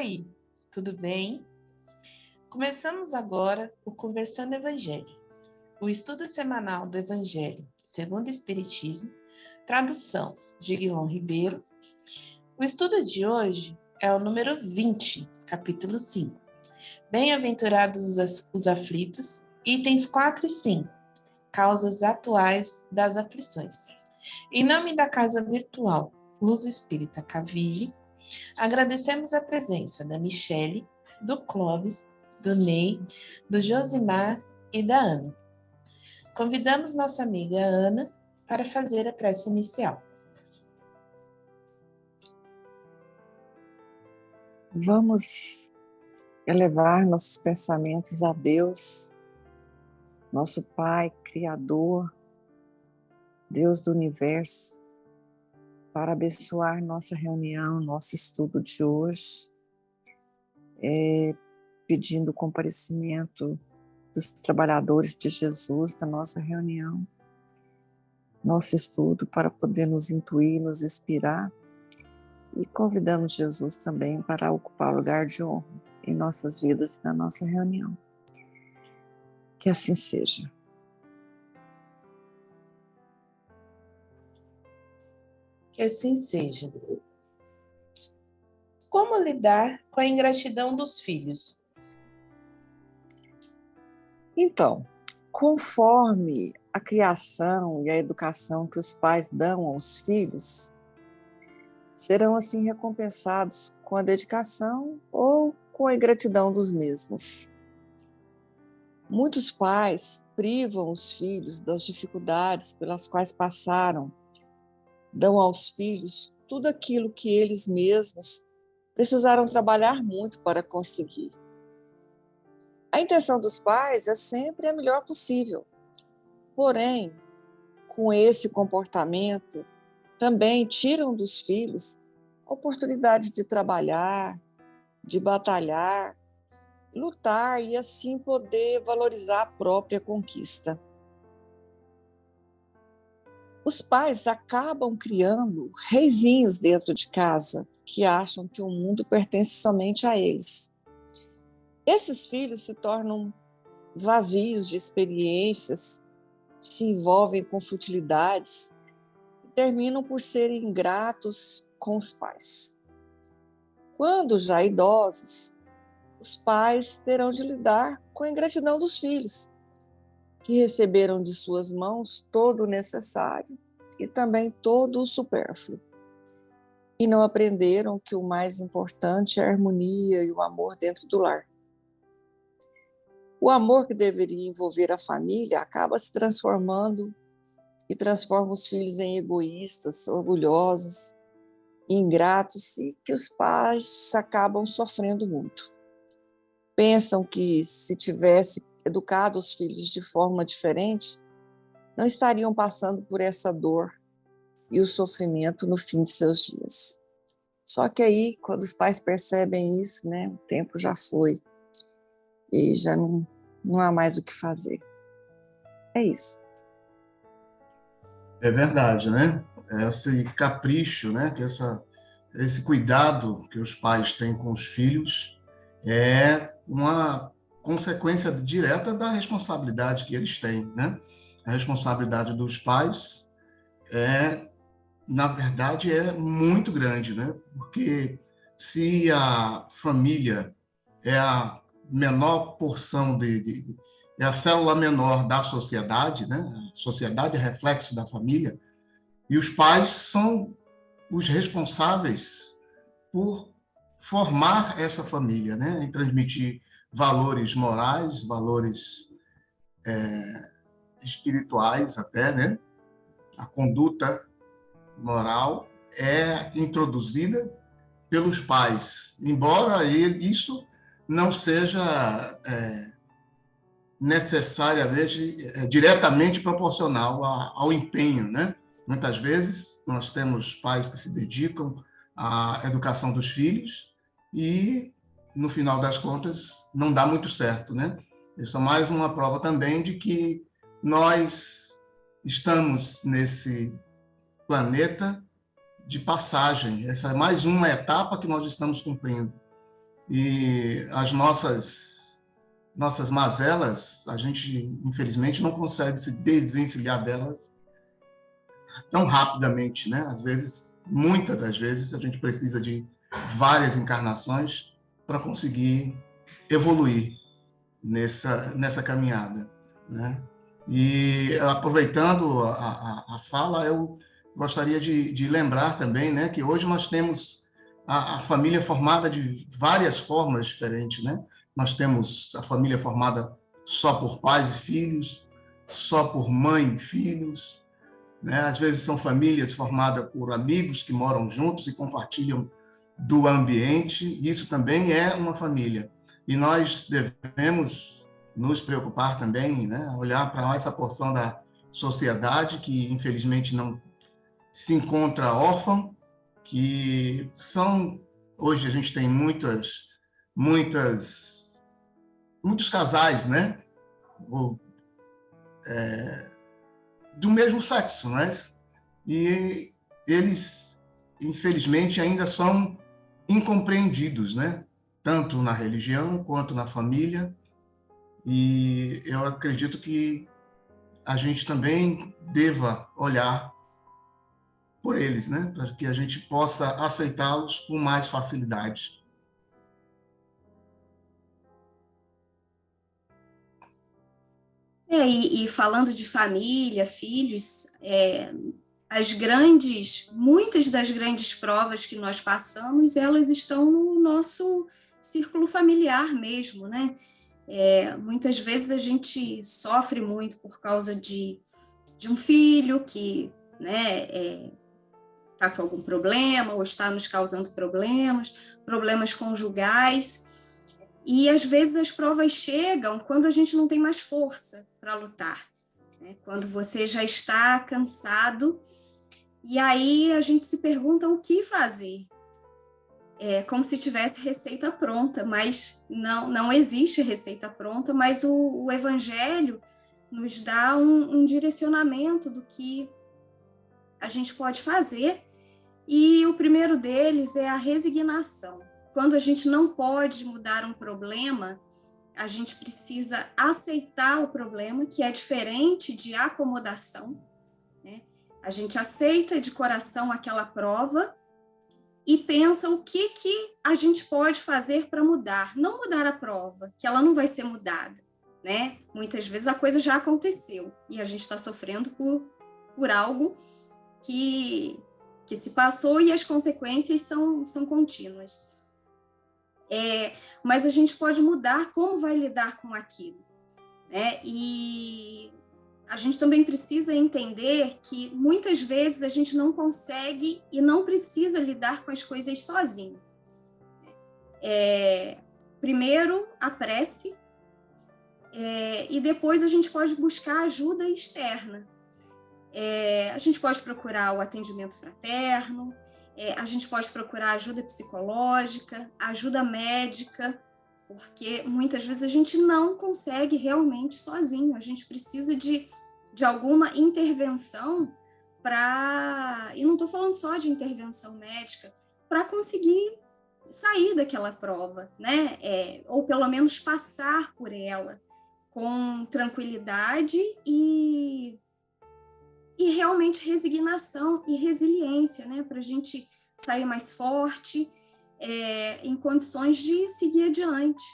aí, tudo bem? Começamos agora o Conversando Evangelho, o estudo semanal do Evangelho segundo o Espiritismo, tradução de Guilherme Ribeiro. O estudo de hoje é o número 20, capítulo 5. Bem-aventurados os aflitos, itens 4 e 5, causas atuais das aflições. Em nome da Casa Virtual Luz Espírita Caville, agradecemos a presença da Michele, do Clóvis, do Ney, do Josimar e da Ana. Convidamos nossa amiga Ana para fazer a prece inicial. Vamos elevar nossos pensamentos a Deus, nosso Pai, Criador, Deus do Universo, para abençoar nossa reunião, nosso estudo de hoje, pedindo o comparecimento dos trabalhadores de Jesus da nossa reunião, nosso estudo para poder nos intuir, nos inspirar, e convidamos Jesus também para ocupar o lugar de honra em nossas vidas e na nossa reunião. Que assim seja. Que assim seja. Como lidar com a ingratidão dos filhos? Então, conforme a criação e a educação que os pais dão aos filhos, serão assim recompensados com a dedicação ou com a ingratidão dos mesmos. Muitos pais privam os filhos das dificuldades pelas quais passaram, dão aos filhos tudo aquilo que eles mesmos precisaram trabalhar muito para conseguir. A intenção dos pais é sempre a melhor possível. Porém, com esse comportamento, também tiram dos filhos a oportunidade de trabalhar, de batalhar, lutar e assim poder valorizar a própria conquista. Os pais acabam criando reizinhos dentro de casa que acham que o mundo pertence somente a eles. Esses filhos se tornam vazios de experiências, se envolvem com futilidades e terminam por serem ingratos com os pais. Quando já idosos, os pais terão de lidar com a ingratidão dos filhos, que receberam de suas mãos todo o necessário e também todo o supérfluo. E não aprenderam que o mais importante é a harmonia e o amor dentro do lar. O amor que deveria envolver a família acaba se transformando e transforma os filhos em egoístas, orgulhosos, ingratos, e que os pais acabam sofrendo muito. Pensam que se tivesse educado os filhos de forma diferente, não estariam passando por essa dor e o sofrimento no fim de seus dias. Só que aí, quando os pais percebem isso, o tempo já foi e já não há mais o que fazer. É isso. É verdade, né? Esse capricho, né? Esse cuidado que os pais têm com os filhos é uma consequência direta da responsabilidade que eles têm, né? A responsabilidade dos pais na verdade, é muito grande, né? Porque se a família é a menor porção é a célula menor da sociedade, né? A sociedade é reflexo da família, e os pais são os responsáveis por formar essa família, né? E transmitir valores morais, valores espirituais até, né? A conduta moral é introduzida pelos pais, embora isso não seja necessariamente, diretamente proporcional ao empenho, né? Muitas vezes nós temos pais que se dedicam à educação dos filhos e, no final das contas, não dá muito certo, né? Isso é mais uma prova também de que nós estamos nesse planeta de passagem. Essa é mais uma etapa que nós estamos cumprindo. E as nossas mazelas, a gente, infelizmente, não consegue se desvencilhar delas tão rapidamente, né? Às vezes, muitas das vezes, a gente precisa de várias encarnações para conseguir evoluir nessa caminhada, né? E aproveitando a fala, eu gostaria de lembrar também, né, que hoje nós temos a família formada de várias formas diferentes, né? Nós temos a família formada só por pais e filhos, só por mãe e filhos, né? Às vezes são famílias formadas por amigos que moram juntos e compartilham do ambiente. Isso também é uma família. E nós devemos nos preocupar também, né? Olhar para essa porção da sociedade que, infelizmente, não se encontra órfã, que são... Hoje a gente tem muitos casais, né? Do mesmo sexo, né? E eles, infelizmente, ainda são incompreendidos, né? Tanto na religião quanto na família. E eu acredito que a gente também deva olhar por eles, né? Para que a gente possa aceitá-los com mais facilidade. E falando de família, filhos, muitas das grandes provas que nós passamos, elas estão no nosso círculo familiar mesmo, né? Muitas vezes a gente sofre muito por causa de um filho que, né, está com algum problema ou está nos causando problemas conjugais. E às vezes as provas chegam quando a gente não tem mais força para lutar, né? Quando você já está cansado, e aí a gente se pergunta o que fazer. É como se tivesse receita pronta, mas não existe receita pronta, mas o Evangelho nos dá um direcionamento do que a gente pode fazer, e o primeiro deles é a resignação. Quando a gente não pode mudar um problema, a gente precisa aceitar o problema, que é diferente de acomodação, né? A gente aceita de coração aquela prova e pensa o que a gente pode fazer para mudar. Não mudar a prova, que ela não vai ser mudada, né? Muitas vezes a coisa já aconteceu e a gente está sofrendo por algo que se passou e as consequências são contínuas. Mas a gente pode mudar como vai lidar com aquilo, né? E a gente também precisa entender que muitas vezes a gente não consegue e não precisa lidar com as coisas sozinho. Primeiro, a prece, e depois a gente pode buscar ajuda externa. A gente pode procurar o atendimento fraterno, a gente pode procurar ajuda psicológica, ajuda médica, porque muitas vezes a gente não consegue realmente sozinho, a gente precisa de alguma intervenção e não estou falando só de intervenção médica, para conseguir sair daquela prova, né? Ou pelo menos passar por ela com tranquilidade e realmente resignação e resiliência, né? Para a gente sair mais forte, em condições de seguir adiante.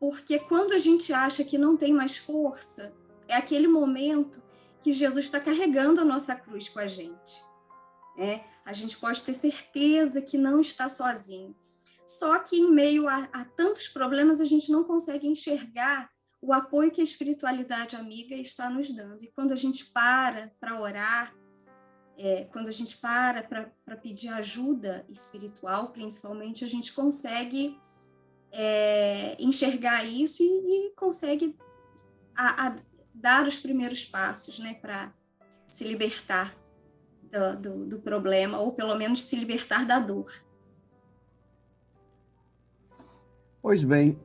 Porque quando a gente acha que não tem mais força, é aquele momento que Jesus está carregando a nossa cruz com a gente. A gente pode ter certeza que não está sozinho. Só que em meio a tantos problemas, a gente não consegue enxergar o apoio que a espiritualidade amiga está nos dando. E quando a gente para orar, quando a gente para pedir ajuda espiritual, principalmente, a gente consegue enxergar isso e consegue dar os primeiros passos, né, para se libertar do problema, ou pelo menos se libertar da dor. Pois bem,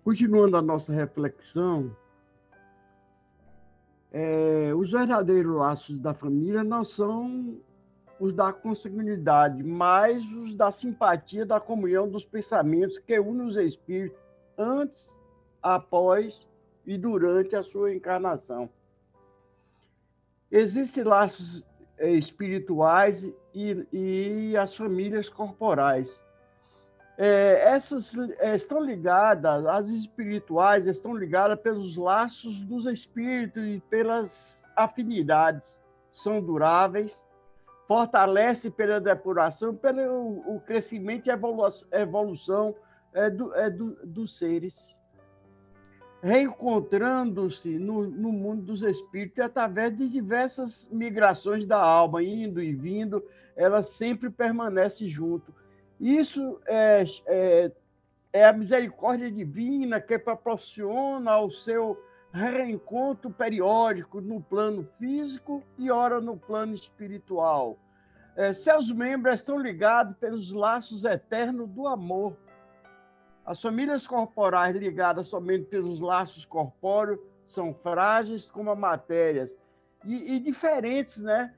continuando a nossa reflexão, os verdadeiros laços da família não são os da consanguinidade, mas os da simpatia, da comunhão dos pensamentos que unem os espíritos antes, após e durante a sua encarnação. Existem laços espirituais e as famílias corporais. Essas estão ligadas, as espirituais estão ligadas pelos laços dos espíritos e pelas afinidades. São duráveis, fortalece pela depuração, pelo crescimento e evolução dos seres. Reencontrando-se no mundo dos espíritos através de diversas migrações da alma, indo e vindo, ela sempre permanece junto. Isso é a misericórdia divina que proporciona o seu reencontro periódico no plano físico e ora no plano espiritual. Seus membros estão ligados pelos laços eternos do amor. As famílias corporais ligadas somente pelos laços corpóreos são frágeis como a matéria e diferentes, né?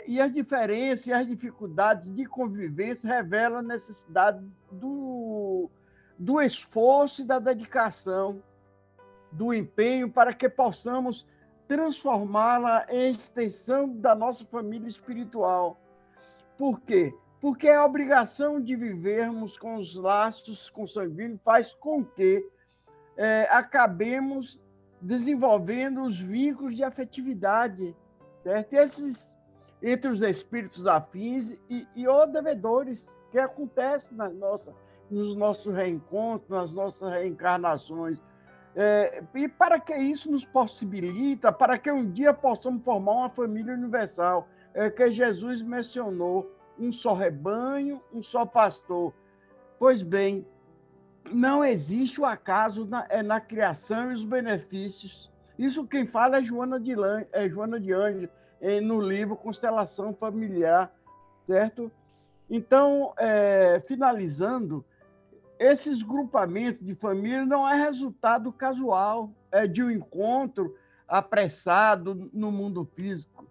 E as diferenças e as dificuldades de convivência revelam a necessidade do esforço e da dedicação, do empenho para que possamos transformá-la em extensão da nossa família espiritual. Por quê? Porque a obrigação de vivermos com os laços consanguíneos faz com que acabemos desenvolvendo os vínculos de afetividade, certo? Esses entre os espíritos afins e os devedores, que acontecem nos nossos reencontros, nas nossas reencarnações. E para que isso nos possibilita, para que um dia possamos formar uma família universal, que Jesus mencionou, um só rebanho, um só pastor. Pois bem, não existe o acaso na criação e os benefícios. Isso quem fala é Joana de Ângeles, no livro Constelação Familiar, certo? Então, finalizando, esses grupamentos de família não é resultado casual, de um encontro apressado no mundo físico.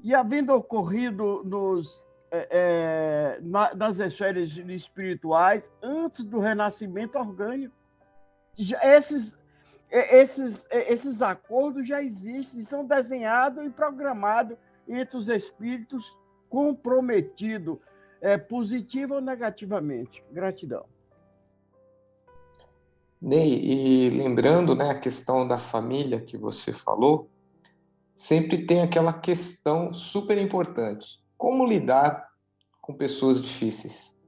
E havendo ocorrido nas esferas espirituais, antes do renascimento orgânico, esses acordos já existem, são desenhados e programados entre os espíritos comprometidos, positivo ou negativamente. Gratidão. Ney, e lembrando, né, a questão da família que você falou, sempre tem aquela questão super importante: como lidar com pessoas difíceis?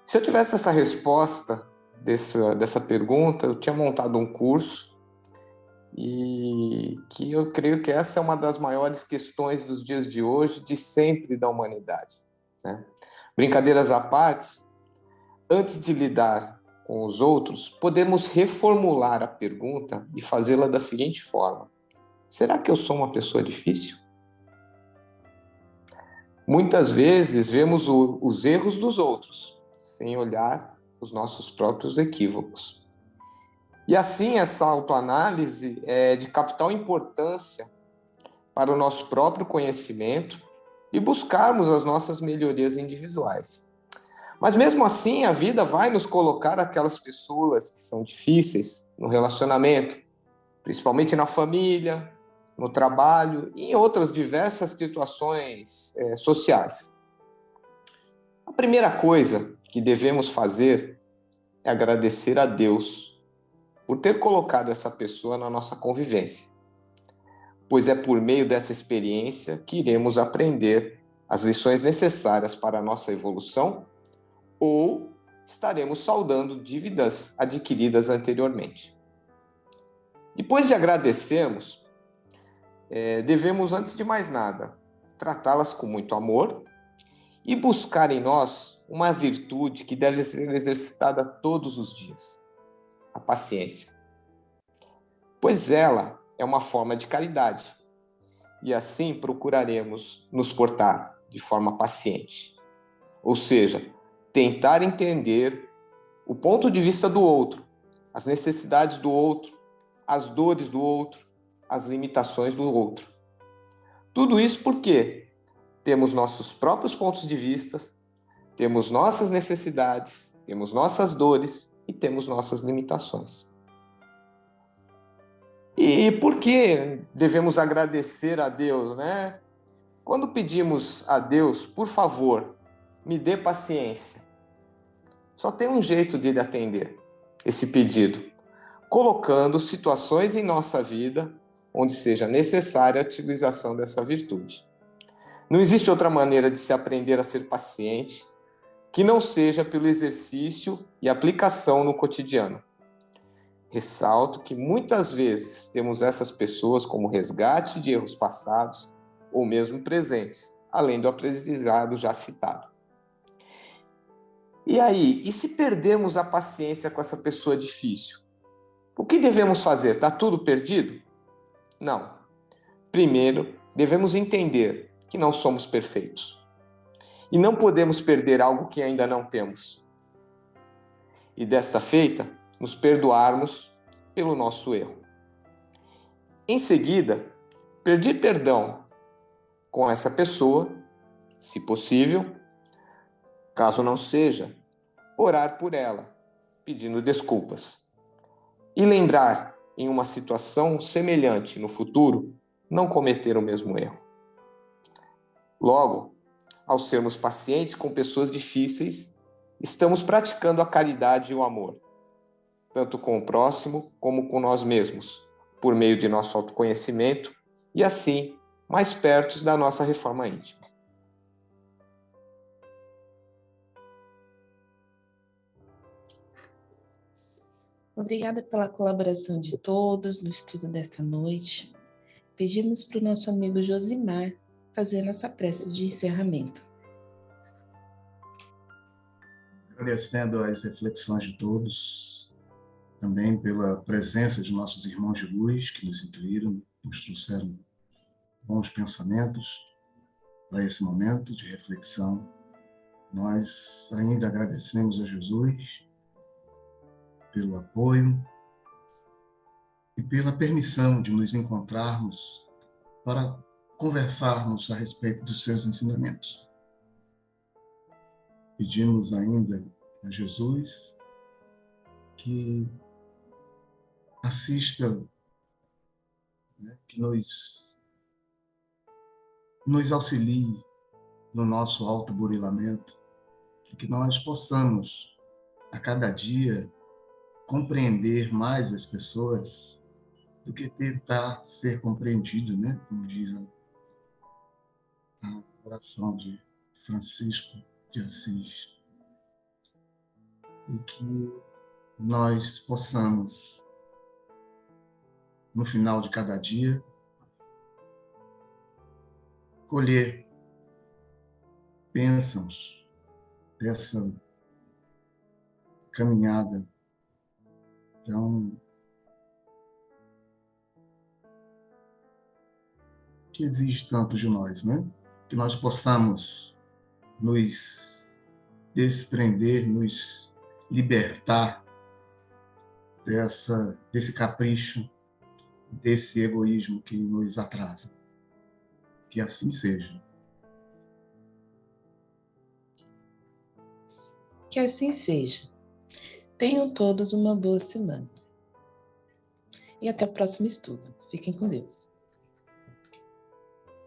Se eu tivesse essa resposta dessa pergunta, eu tinha montado um curso, e que eu creio que essa é uma das maiores questões dos dias de hoje, de sempre da humanidade, né? Brincadeiras à parte, antes de lidar com os outros, podemos reformular a pergunta e fazê-la da seguinte forma: será que eu sou uma pessoa difícil? Muitas vezes vemos os erros dos outros, sem olhar os nossos próprios equívocos. E assim, essa autoanálise é de capital importância para o nosso próprio conhecimento e buscarmos as nossas melhorias individuais. Mas mesmo assim, a vida vai nos colocar aquelas pessoas que são difíceis no relacionamento, principalmente na família, no trabalho e em outras diversas situações sociais. A primeira coisa que devemos fazer é agradecer a Deus por ter colocado essa pessoa na nossa convivência, pois é por meio dessa experiência que iremos aprender as lições necessárias para a nossa evolução ou estaremos saldando dívidas adquiridas anteriormente. Depois de agradecermos, devemos, antes de mais nada, tratá-las com muito amor e buscar em nós uma virtude que deve ser exercitada todos os dias: a paciência. Pois ela é uma forma de caridade, e assim procuraremos nos portar de forma paciente. Ou seja, tentar entender o ponto de vista do outro, as necessidades do outro, as dores do outro, as limitações do outro. Tudo isso porque temos nossos próprios pontos de vista, temos nossas necessidades, temos nossas dores e temos nossas limitações. E por que devemos agradecer a Deus, né? Quando pedimos a Deus, por favor, me dê paciência, só tem um jeito de ele atender esse pedido, colocando situações em nossa vida onde seja necessária a utilização dessa virtude. Não existe outra maneira de se aprender a ser paciente que não seja pelo exercício e aplicação no cotidiano. Ressalto que muitas vezes temos essas pessoas como resgate de erros passados ou mesmo presentes, além do aprendizado já citado. E aí, e se perdermos a paciência com essa pessoa difícil? O que devemos fazer? Está tudo perdido? Não. Primeiro, devemos entender que não somos perfeitos. E não podemos perder algo que ainda não temos. E desta feita, nos perdoarmos pelo nosso erro. Em seguida, pedir perdão com essa pessoa, se possível. Caso não seja, orar por ela, pedindo desculpas. E lembrar, em uma situação semelhante no futuro, não cometer o mesmo erro. Logo, ao sermos pacientes com pessoas difíceis, estamos praticando a caridade e o amor, tanto com o próximo como com nós mesmos, por meio de nosso autoconhecimento e, assim, mais perto da nossa reforma íntima. Obrigada pela colaboração de todos no estudo desta noite. Pedimos para o nosso amigo Josimar fazer nossa prece de encerramento. Agradecendo as reflexões de todos, também pela presença de nossos irmãos de luz que nos incluíram, nos trouxeram bons pensamentos para esse momento de reflexão. Nós ainda agradecemos a Jesus pelo apoio e pela permissão de nos encontrarmos para conversarmos a respeito dos seus ensinamentos. Pedimos ainda a Jesus que assista, né, que nos auxilie no nosso autoburilamento, que nós possamos, a cada dia, compreender mais as pessoas do que tentar ser compreendido, né? Como diz a oração de Francisco de Assis. E que nós possamos, no final de cada dia, colher bênçãos dessa caminhada tão que exige tanto de nós, né? Que nós possamos nos desprender, nos libertar desse capricho, desse egoísmo que nos atrasa. Que assim seja. Que assim seja. Tenham todos uma boa semana. E até o próximo estudo. Fiquem com Deus.